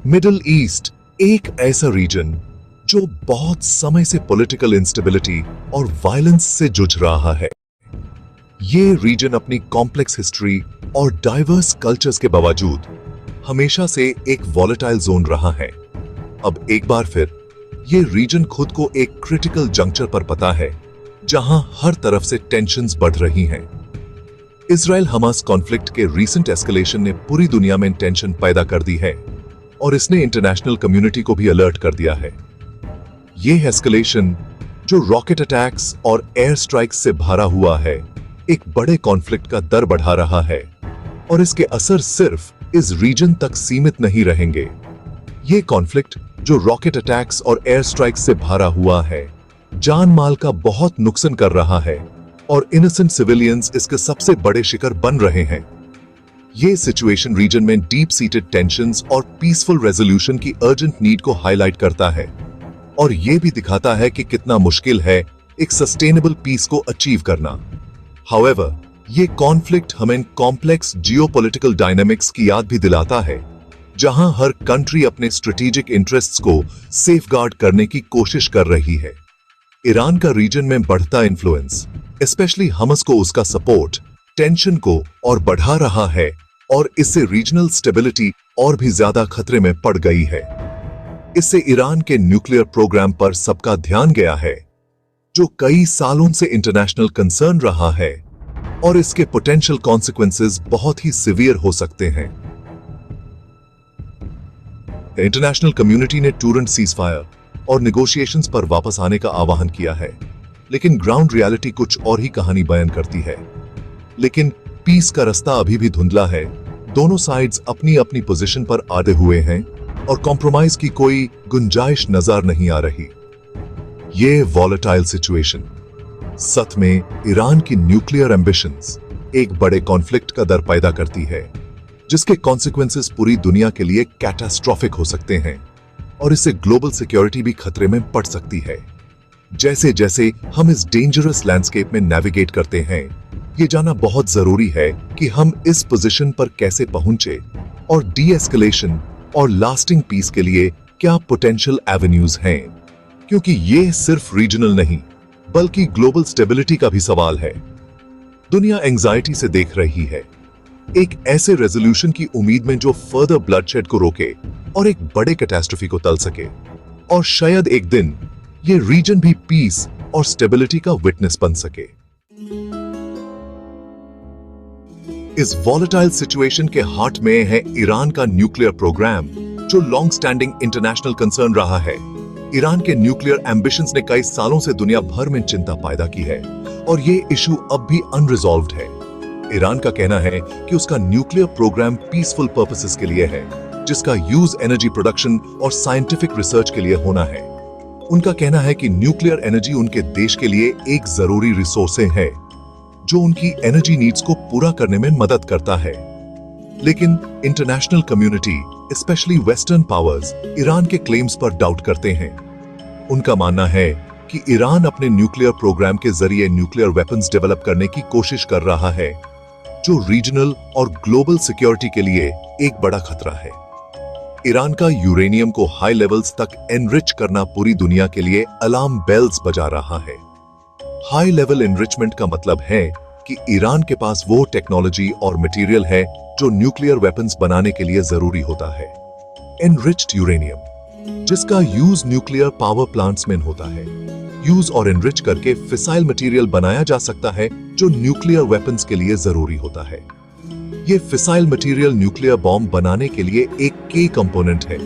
Middle east एक ऐसा reason जो बहुत समय से पॉलिटिकल इंस्टेबिलिटी और वायलेंस से जूझ रहा है। ये रीजन अपनी कॉम्प्लेक्स हिस्ट्री और डाइवर्स कल्चर्स के बावजूद हमेशा से एक वॉलेटाइल जोन रहा है। अब एक बार फिर ये रीजन खुद को एक क्रिटिकल जंक्चर पर पता है, जहां हर तरफ से टेंशंस बढ़ रही हैं। इजराइल हमास कॉन्फ्लिक्ट के रीसेंट एस्केलेशन ने पूरी दुनिया में टेंशन पैदा कर दी है और इसने इंटरनेशनल कम्युनिटी को भी अलर्ट कर दिया है। ये एस्केलेशन जो रॉकेट अटैक्स और एयर स्ट्राइक्स से भरा हुआ है, एक बड़े कॉन्फ्लिक्ट का दर बढ़ा रहा है और इसके असर सिर्फ इस रीजन तक सीमित नहीं रहेंगे। ये कॉन्फ्लिक्ट जो रॉकेट अटैक्स और एयर स्ट्राइक्स से भरा हुआ है, जान माल का बहुत नुकसान कर रहा है और इनोसेंट सिविलियंस इसके सबसे बड़े शिकार बन रहे हैं। ये सिचुएशन रीजन में डीप सीटेड टेंशंस और पीसफुल रेजोल्यूशन की अर्जेंट नीड को हाईलाइट करता है और यह भी दिखाता है कि कितना मुश्किल है एक सस्टेनेबल पीस को अचीव करना। हाउएवर, ये कॉन्फ्लिक्ट हमें कॉम्प्लेक्स जियोपॉलिटिकल डायनामिक्स की याद भी दिलाता है, जहां हर कंट्री अपने स्ट्रेटेजिक इंटरेस्ट्स को सेफगार्ड करने की कोशिश कर रही है। ईरान का रीजन में बढ़ता इन्फ्लुएंस, स्पेशली हमास को उसका सपोर्ट, टेंशन को और बढ़ा रहा है और इससे रीजनल स्टेबिलिटी और भी ज्यादा खतरे में पड़ गई है। इससे ईरान के न्यूक्लियर प्रोग्राम पर सबका ध्यान गया है, जो कई सालों से इंटरनेशनल कंसर्न रहा है और इसके पोटेंशियल कॉन्सिक्वेंसेस बहुत ही सिवियर हो सकते हैं। इंटरनेशनल कम्युनिटी ने टूरेंट सीजफायर और नेगोशिएशंस पर वापस आने का आह्वान किया है, लेकिन ग्राउंड रियलिटी कुछ और ही कहानी बयान करती है। लेकिन पीस का रास्ता अभी भी धुंधला है। दोनों साइड्स अपनी अपनी पोजीशन पर आड़े हुए हैं और कॉम्प्रोमाइज की कोई गुंजाइश नजर नहीं आ रही। ये वॉलेटाइल सिचुएशन सच में ईरान की न्यूक्लियर एम्बिशंस एक बड़े कॉन्फ्लिक्ट का दर पैदा करती है, जिसके कॉन्सिक्वेंसेस पूरी दुनिया के लिए कैटास्ट्रोफिक हो सकते हैं और इससे ग्लोबल सिक्योरिटी भी खतरे में पड़ सकती है। जैसे जैसे हम इस डेंजरस लैंडस्केप में नेविगेट करते हैं, ये जानना बहुत जरूरी है कि हम इस पोजीशन पर कैसे पहुंचे और डी एस्केलेशन और लास्टिंग पीस के लिए क्या पोटेंशियल एवेन्यूज हैं, क्योंकि ये सिर्फ रीजनल नहीं बल्कि ग्लोबल स्टेबिलिटी का भी सवाल है। दुनिया एंजाइटी से देख रही है, एक ऐसे रेजोल्यूशन की उम्मीद में जो फर्दर ब्लडशेड को रोके और एक बड़े कैटास्ट्रोफी को टल सके, और शायद एक दिन ये रीजन भी पीस और स्टेबिलिटी का विटनेस बन सके। इस वॉलेटाइल सिचुएशन के हार्ट में है ईरान का न्यूक्लियर प्रोग्राम, जो लॉन्ग स्टैंडिंग इंटरनेशनल कंसर्न रहा है। ईरान के न्यूक्लियर एम्बिशंस ने कई सालों से दुनिया भर में चिंता पैदा की है और ये इशू अब भी अनरिजॉल्व्ड है। ईरान का कहना है कि उसका न्यूक्लियर प्रोग्राम पीसफुल पर्पसेस के लिए है, जिसका यूज एनर्जी प्रोडक्शन और साइंटिफिक रिसर्च के लिए होना है। उनका कहना है कि न्यूक्लियर एनर्जी उनके देश के लिए एक जरूरी रिसोर्स है, जो उनकी एनर्जी नीड्स को पूरा करने में मदद करता है। लेकिन international community, specially western powers, Iran के क्लेम्स पर डाउट करते हैं। उनका मानना है कि ईरान अपने न्यूक्लियर प्रोग्राम के जरिए न्यूक्लियर वेपन्स डेवलप करने की कोशिश कर रहा है, जो रीजनल और ग्लोबल सिक्योरिटी के लिए एक बड़ा खतरा है। ईरान का यूरेनियम को हाई लेवल्स तक एनरिच करना पूरी दुनिया के लिए अलार्म बेल्स बजा रहा है। हाई लेवल एनरिचमेंट का मतलब है कि ईरान के पास वो टेक्नोलॉजी और मटेरियल है जो न्यूक्लियर वेपन्स बनाने के लिए जरूरी होता है। एनरिच्ड यूरेनियम, जिसका यूज न्यूक्लियर पावर प्लांट्स में होता है, यूज और एनरिच करके फिसाइल मटेरियल बनाया जा सकता है जो न्यूक्लियर वेपन्स के लिए जरूरी होता है। ये फिसाइल मटेरियल न्यूक्लियर बॉम्ब बनाने के लिए एक की कंपोनेंट है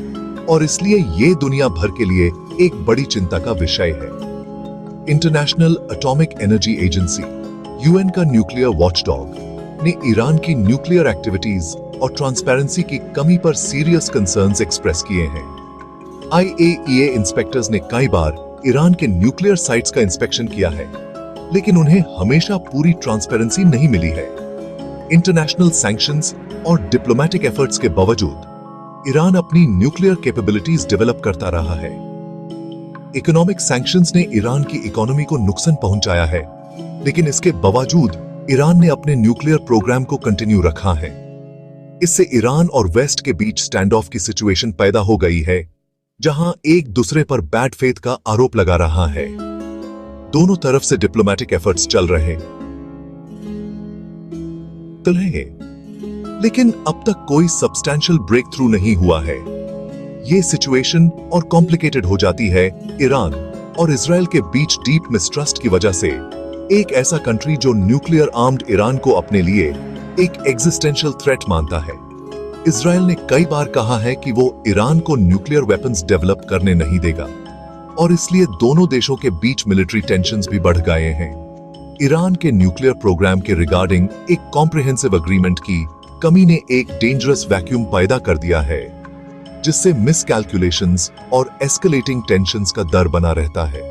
और इसलिए ये दुनिया भर के लिए एक बड़ी चिंता का विषय है। International atomic energy agency, UN का न्यूक्लियर वॉचडॉग, ने ईरान की न्यूक्लियर एक्टिविटीज और ट्रांसपेरेंसी की कमी पर सीरियस कंसर्न्स एक्सप्रेस किए हैं। आईएईए इंस्पेक्टर्स ने कई बार ईरान के न्यूक्लियर साइट्स का इंस्पेक्शन किया है, लेकिन उन्हें हमेशा पूरी ट्रांसपेरेंसी नहीं मिली है। इंटरनेशनल सैंक्शंस और डिप्लोमेटिक एफर्ट्स के बावजूद ईरान अपनी न्यूक्लियर कैपेबिलिटीज डेवलप करता रहा है। इकोनॉमिक सैंक्शंस ने ईरान की इकोनॉमी को नुकसान पहुंचाया है, लेकिन इसके बावजूद ईरान ने अपने न्यूक्लियर प्रोग्राम को कंटिन्यू रखा है। इससे ईरान और वेस्ट के बीच स्टैंड ऑफ की सिचुएशन पैदा हो गई है, जहां एक दूसरे पर बैड फेथ का आरोप लगा रहा है। दोनों तरफ से डिप्लोमेटिक एफर्ट्स चल रहे लेकिन अब तक कोई सब्सटैंशियल ब्रेक थ्रू नहीं हुआ है। यह सिचुएशन और कॉम्प्लिकेटेड हो जाती है ईरान और इजराइल के बीच डीप मिसट्रस्ट की वजह से। एक ऐसा कंट्री जो न्यूक्लियर आर्म्ड ईरान को अपने लिए एक एग्जिस्टेंशियल थ्रेट मानता है। इजराइल ने कई बार कहा है कि वो ईरान को न्यूक्लियर वेपन्स डेवलप करने नहीं देगा और इसलिए दोनों देशों के बीच मिलिट्री टेंशन्स भी बढ़ गए हैं। ईरान के न्यूक्लियर प्रोग्राम के रिगार्डिंग एक कॉम्प्रिहेंसिव एग्रीमेंट की कमी ने एक डेंजरस वैक्यूम पैदा कर दिया है, जिससे मिसकैलकुलेशंस और एस्केलेटिंग टेंशन्स का डर बना रहता है।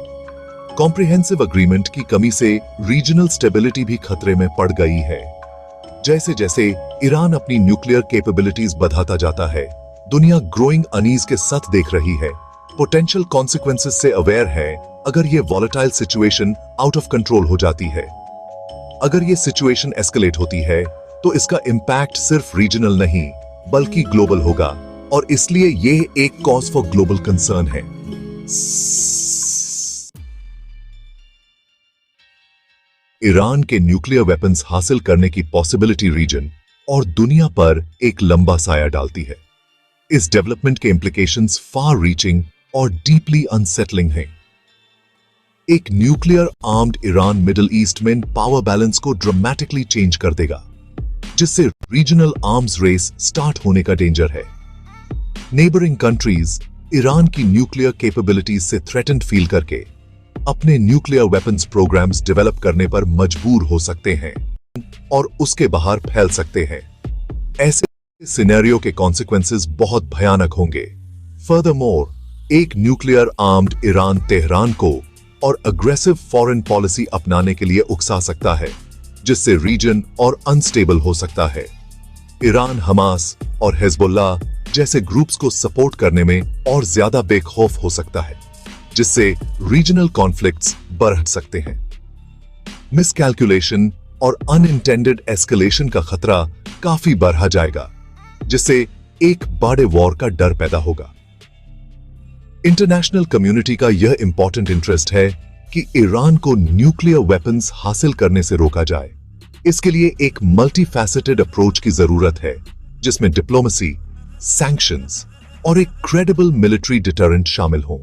कॉम्प्रिहेंसिव एग्रीमेंट की कमी से रीजनल स्टेबिलिटी भी खतरे में पड़ गई है। जैसे जैसे ईरान अपनी न्यूक्लियर कैपेबिलिटीज बढ़ाता जाता है, दुनिया ग्रोइंग अनीज के साथ देख रही है, पोटेंशियल कॉन्सिक्वेंसेस से अवेयर है। अगर ये volatile situation out of control हो जाती है, अगर ये सिचुएशन एस्केलेट होती है, तो इसका इंपैक्ट सिर्फ रीजनल नहीं बल्कि ग्लोबल होगा और इसलिए ये एक कॉज फॉर ग्लोबल कंसर्न है। ईरान के न्यूक्लियर वेपन्स हासिल करने की पॉसिबिलिटी रीजन और दुनिया पर एक लंबा साया डालती है। इस डेवलपमेंट के इंप्लीकेशंस फार रीचिंग और डीपली अनसेटलिंग हैं। एक nuclear armed Iran middle east में पावर बैलेंस को ड्रामेटिकली चेंज कर देगा, जिससे रीजनल आर्म्स रेस स्टार्ट होने का डेंजर है। नेबरिंग कंट्रीज ईरान की न्यूक्लियर कैपेबिलिटीज से थ्रेटन्ड फील करके अपने न्यूक्लियर वेपन्स प्रोग्राम्स डेवलप करने पर मजबूर हो सकते हैं और उसके बाहर फैल सकते हैं। ऐसे सिनेरियो के कॉन्सिक्वेंसेस बहुत भयानक होंगे। फर्दरमोर, एक न्यूक्लियर आर्म्ड ईरान तेहरान को और अग्रेसिव फॉरेन पॉलिसी अपनाने के लिए उकसा सकता है, जिससे रीजन और अनस्टेबल हो सकता है। ईरान हमास और हिजबुल्लाह जैसे ग्रुप्स को सपोर्ट करने में और ज्यादा बेखौफ हो सकता है, जिससे रीजनल कॉन्फ्लिक्ट्स बढ़ सकते हैं। मिसकैलकुलेशन और अनइंटेंडेड एस्केलेशन का खतरा काफी बढ़ जाएगा, जिससे एक बड़े वॉर का डर पैदा होगा। इंटरनेशनल कम्युनिटी का यह इंपॉर्टेंट इंटरेस्ट है कि ईरान को न्यूक्लियर वेपन्स हासिल करने से रोका जाए। इसके लिए एक मल्टीफैसेटेड अप्रोच की जरूरत है, जिसमें डिप्लोमेसी, सैंक्शंस और एक क्रेडिबल मिलिट्री डिटरेंट शामिल हों।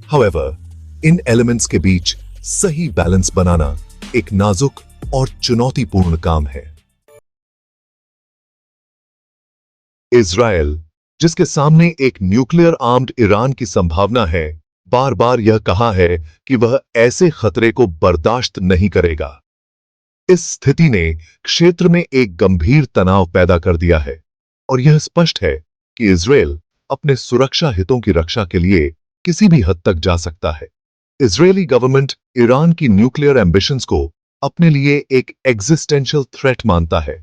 हाउएवर, इन एलिमेंट्स के बीच सही बैलेंस बनाना एक नाजुक और चुनौतीपूर्ण काम है। इजराइल, जिसके सामने एक न्यूक्लियर आर्म्ड ईरान की संभावना है, बार बार यह कहा है कि वह ऐसे खतरे को बर्दाश्त नहीं करेगा। इस स्थिति ने क्षेत्र में एक गंभीर तनाव पैदा कर दिया है और यह स्पष्ट है कि इजराइल अपने सुरक्षा हितों की रक्षा के लिए किसी भी हद तक जा सकता है। इजरायली गवर्नमेंट ईरान की न्यूक्लियर एम्बिशंस को अपने लिए एक एग्जिस्टेंशियल थ्रेट मानता है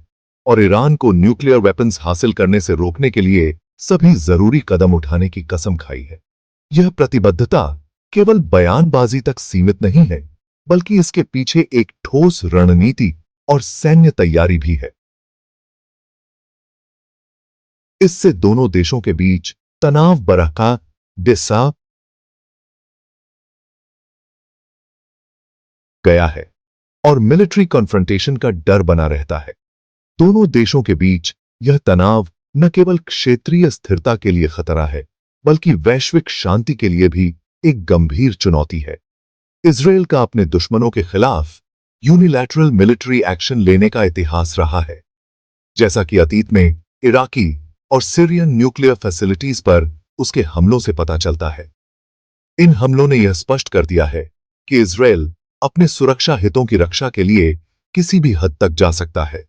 और ईरान को न्यूक्लियर वेपन्स हासिल करने से रोकने के लिए सभी जरूरी कदम उठाने की कसम खाई है। यह प्रतिबद्धता केवल बयानबाजी तक सीमित नहीं है, बल्कि इसके पीछे एक ठोस रणनीति और सैन्य तैयारी भी है। इससे दोनों देशों के बीच तनाव बढ़ा दिशा गया है और मिलिट्री कॉन्फ्रंटेशन का डर बना रहता है। दोनों देशों के बीच यह तनाव न केवल क्षेत्रीय स्थिरता के लिए खतरा है, बल्कि वैश्विक शांति के लिए भी एक गंभीर चुनौती है। इजराइल का अपने दुश्मनों के खिलाफ यूनिलैटरल मिलिट्री एक्शन लेने का इतिहास रहा है, जैसा कि अतीत में इराकी और सीरियन न्यूक्लियर फैसिलिटीज पर उसके हमलों से पता चलता है। इन हमलों ने यह स्पष्ट कर दिया है कि इजराइल अपने सुरक्षा हितों की रक्षा के लिए किसी भी हद तक जा सकता है।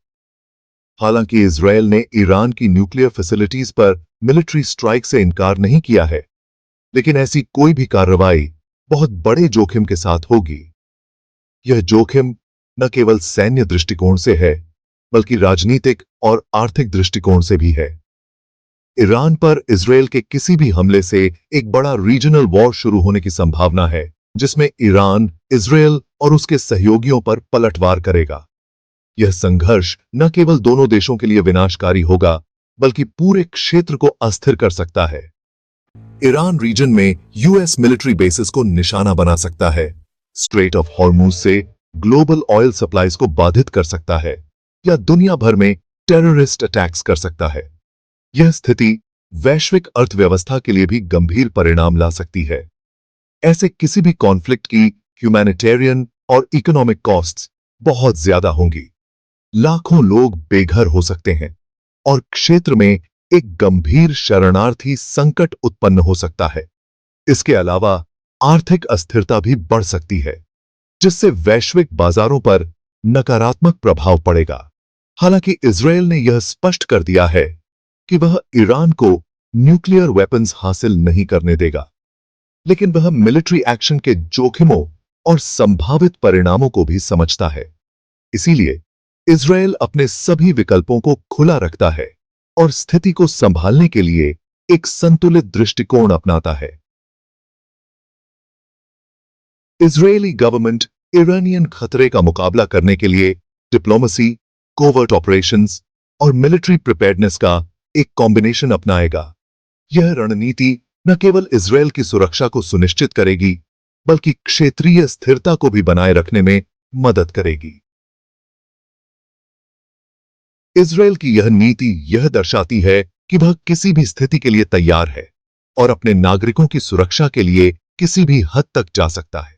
हालांकि इजराइल ने ईरान की न्यूक्लियर फैसिलिटीज पर मिलिट्री स्ट्राइक से इनकार नहीं किया है, लेकिन ऐसी कोई भी कार्रवाई बहुत बड़े जोखिम के साथ होगी। यह जोखिम न केवल सैन्य दृष्टिकोण से है, बल्कि राजनीतिक और आर्थिक दृष्टिकोण से भी है। ईरान पर इजराइल के किसी भी हमले से एक बड़ा रीजनल वॉर शुरू होने की संभावना है, जिसमें ईरान, इजराइल और उसके सहयोगियों पर पलटवार करेगा। यह संघर्ष न केवल दोनों देशों के लिए विनाशकारी होगा, बल्कि पूरे क्षेत्र को अस्थिर कर सकता है। ईरान रीजन में यूएस मिलिट्री बेसिस को निशाना बना सकता है, स्ट्रेट ऑफ हॉर्मुज से ग्लोबल ऑयल सप्लाईज को बाधित कर सकता है या दुनिया भर में टेररिस्ट अटैक्स कर सकता है। यह स्थिति वैश्विक अर्थव्यवस्था के लिए भी गंभीर परिणाम ला सकती है। ऐसे किसी भी कॉन्फ्लिक्ट की ह्यूमैनिटेरियन और इकोनॉमिक कॉस्ट्स बहुत ज्यादा होंगी। लाखों लोग बेघर हो सकते हैं और क्षेत्र में एक गंभीर शरणार्थी संकट उत्पन्न हो सकता है। इसके अलावा आर्थिक अस्थिरता भी बढ़ सकती है, जिससे वैश्विक बाजारों पर नकारात्मक प्रभाव पड़ेगा। हालांकि इजरायल ने यह स्पष्ट कर दिया है कि वह ईरान को न्यूक्लियर वेपन्स हासिल नहीं करने देगा, लेकिन वह मिलिट्री एक्शन के जोखिमों और संभावित परिणामों को भी समझता है। इसीलिए इजरायल अपने सभी विकल्पों को खुला रखता है और स्थिति को संभालने के लिए एक संतुलित दृष्टिकोण अपनाता है। इजरायली गवर्नमेंट ईरानियन खतरे का मुकाबला करने के लिए डिप्लोमेसी, कोवर्ट ऑपरेशंस और मिलिट्री प्रिपेयर्डनेस का एक कॉम्बिनेशन अपनाएगा। यह रणनीति न केवल इजरायल की सुरक्षा को सुनिश्चित करेगी, बल्कि क्षेत्रीय स्थिरता को भी बनाए रखने में मदद करेगी। इजरायल की यह नीति यह दर्शाती है कि वह किसी भी स्थिति के लिए तैयार है और अपने नागरिकों की सुरक्षा के लिए किसी भी हद तक जा सकता है।